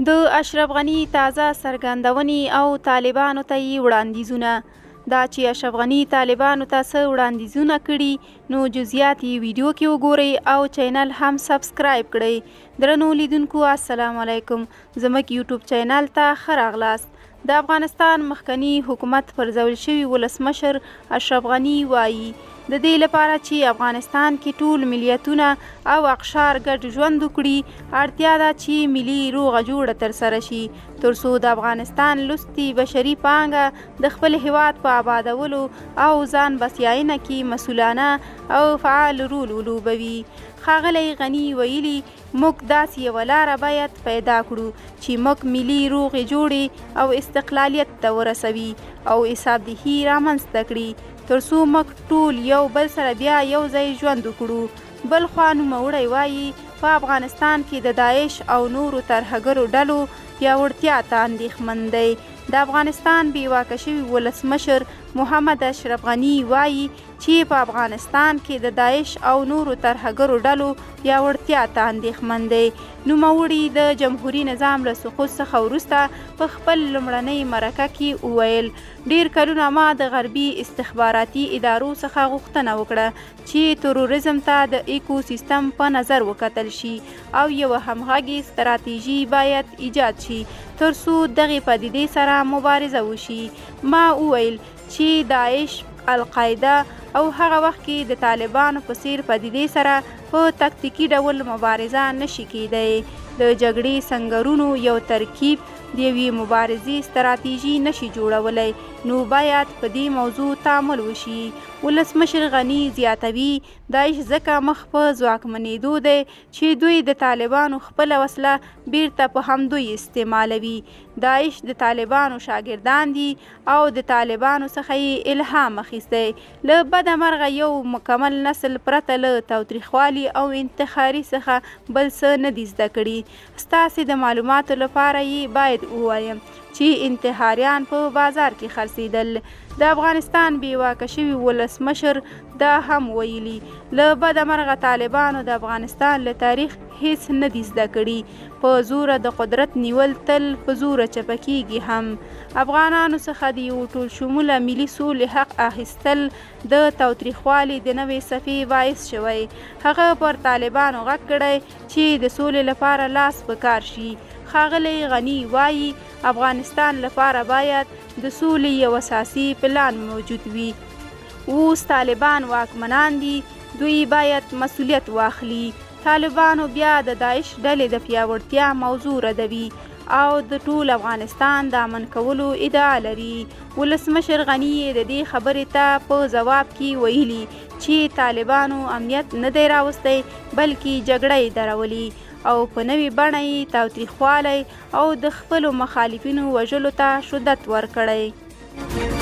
د اشرف غني تازه څرګندونې او طالبانو ته یې وړاندیزونه. دا چې اشرف غني طالبانو ته څه وړاندیزونه کړي نو جزئیات یې ویډیو کې وګورئ او چینل هم سبسکرایب کړئ. درنو لیدونکو السلام علیکم، زموږ یوټیوب چینل ته ښه راغلاست. د افغانستان مخکني حکومت پرځول شوي ولسمشر اشرف غني وایي د دې لپاره چې افغانستان کې ټول ملیتونه او اقشار ګډ ژوند وکړي، اړتیا ده چې ملي روغه جوړه ترسره شي ترڅو د افغانستان لوستي بشري پانګه د خپل هیواد په آبادولو او ځان بسیاینه کې مسؤلانه او فعال رول ولوبوي. ښاغلی غني ویلي موږ داسې یوه لاره باید پیدا کړو چې موږ ملي روغې جوړې او استقلالیت ته ورسوي او حسابدهي رامنځته کړي ترڅو موږ ټول یو بل سره بیا یو ځای ژوند وکړو. بل خوا نوموړی وایي په افغانستان کې د داعش او نورو ترهګرو ډلو پیاوړتیا ته اندېښمن دی. د افغانستان بېواکه شوي ولسمشر محمد اشرف غني وایي چې په افغانستان کې د داعش او نورو ترهګرو ډلو پیاوړتیا ته اندېښمن دی. نوموړي د جمهوري نظام له سقوط څخه وروسته په خپل لومړنۍ مرکه کې وویل ډېر کلونه ما د غربي استخباراتي ادارو څخه غوښتنه وکړه چې تروریزم ته د ایکو سیستم په نظر وکتل شي او یوه همغږي ستراتیژي باید ایجاد شي ترڅو دغې پدیدې سره مبارزه وشي. ما وویل چې داعش، القاعده او هغه وخت کې د طالبانو په څیر پدیدې سره په تکتیکي ډول مبارزه نشي کېدی. د جګړې سنګرونو یو ترکیب د یوې مبارزې ستراتیژي نشي جوړولی، نو باید په دې موضوع تعامل وشي. ولسمشر غني زیاتوي داعش ځکه مخ په ځواکمنېدو دی چې دوی د طالبانو خپله وسله بیرته په همدوی استعمالوي. داعش د طالبانو شاګردان دي او د طالبانو څخه یې الهام اخیستی. له بده مرغه یو مکمل نسل پرته له تاوتریخوالي او انتحاري څخه بل څه نه دي زده کړي. ستاسې د معلوماتو لپاره یې باید ووایم چې انتحاریان په بازار کې خرڅېدل. د افغانستان بېواکه شوي ولسمشر دا هم ویلي له بده مرغه طالبانو د افغانستان له تاریخ هیڅ نه دي زده کړي. په زوره د قدرت نیول تل په زوره چپه کیږي هم. افغانانو څخه د یو ټول شموله ملي سولې حق اخیستل د تاوتریخوالي د نوې صفحې باعث شوی. هغه پر طالبانو غږ کړی چې د سولې لپاره لاس په کار شي. ښاغلی غني وایي افغانستان لپاره باید د سولې یو اساسي پلان موجود وي. اوس طالبان واکمنان دي، دوی باید مسؤلیت واخلي. طالبانو بیا د داعش ډلې د پیاوړتیا موضوع ردوي او د ټول افغانستان د امن کولو ادعا لري. ولسمشر غني د دې خبرې ته په ځواب کې ویلي چې طالبانو امنیت نه دی راوستی بلکې جګړه یې درولي او په نوې بڼه یې تاوتریخوالی او د خپلو مخالفینو وژلو ته شدت ورکړی.